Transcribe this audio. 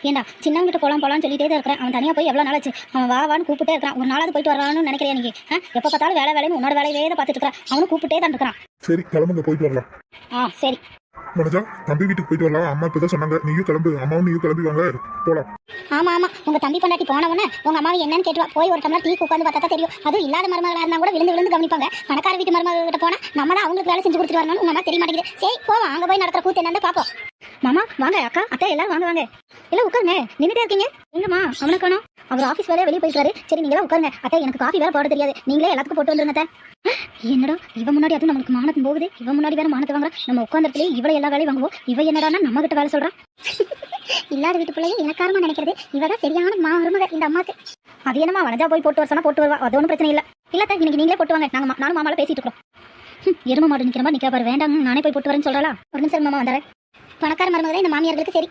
ஏண்டா சின்னவங்கிட்ட போலாம்னு சொல்லிட்டே தான் இருக்கிறேன். அவன் தனியாக போய் எவ்வளோ நாள் ஆச்சு? அவன் வான்னு கூப்பிட்டே இருக்கான். ஒரு நாளாவது போயிட்டு வரலாம்னு நினைக்கிறேன். நீங்க எப்போ பார்த்தாலும் வேலைன்னு உன்னோட வேலையே தான் பார்த்துட்டு இருக்கிறான். அவனும் கூப்பிட்டே தான் இருக்கிறான். சரி கிளம்புங்க, போயிட்டு வரலாம். சரி மனஜா, தம்பி வீட்டுக்கு போயிட்டு வரலாம். அம்மா இப்பதான் சொன்னாங்க, நீயும் கிளம்பு, அம்மாவும் நீயும் கிளம்பி வாங்க போலாம். ஆமா உங்க தம்பி பொண்டாட்டி போனவொன்னே உங்க அம்மாவை என்னன்னு கேட்டுவா. போய் ஒரு டம்ளர் டீ உட்காந்து பார்த்தா தான் தெரியும். அதுவும் இல்லாத மருமகளா இருந்தா கூட விழுந்து கவனிப்பாங்க. பணக்கார வீட்டு மருமக கிட்ட போனா நம்ம தான் அவங்களுக்கு வேலை செஞ்சு கொடுத்துட்டு வரணும்னு உங்க அம்மா தெரிய மாட்டேங்குது. சரி போவோம், அங்க போய் நடக்கிற கூத்து என்னன்னு பாப்போம். மாமா வாங்க, அக்கா அத்தை எல்லாரும் வாங்க எல்லாம் உட்காருங்க. நின்றுட்டே இருக்கீங்க எங்கம்மா? அவனை காணோம். அவர் ஆஃபீஸ் வேலையை வெளியே போயிருக்காரு. சரி நீங்களா உட்காருங்க. அத்தை எனக்கு காஃபி வேற போட தெரியாது, நீங்களே எல்லாத்துக்கும் போட்டு வந்துருங்க. என்னடா இவன் முன்னாடி அதுவும் நம்மளுக்கு மானத்து போகுது. இவன் முன்னாடி வேற மானத்தை வாங்குற. நம்ம உட்காந்துட்டுலேயே இவளை எல்லா வேலையும் வாங்குவோம். இவ என்னடானா நம்ம கிட்ட வேலை சொல்றான். இல்லாத வீட்டு பிள்ளையும் எனக்காரமா நினைக்கிறது. இவதான் சரியான மருமக இந்த அம்மாக்கு. அது என்னமா வனஜா போய் போட்டு வர சொன்னா போட்டு வருவா. அது ஒன்றும் பிரச்சனை இல்லை. இல்லத்தா இன்னைக்கு நீங்களே போட்டு வாங்க. நானும் மாமால பேசிட்டு இருக்கோம். எரும மாடு நிக்கிற மாதிரி நிக்கிற பாரு. வேண்டாம் நானே போய் போட்டு வரேன்னு சொல்றாளா? ஒரு நிமிஷம் மாமா வந்தாரு. பணக்கார மருமக தான் இந்த மாமியார்களுக்கு சரி.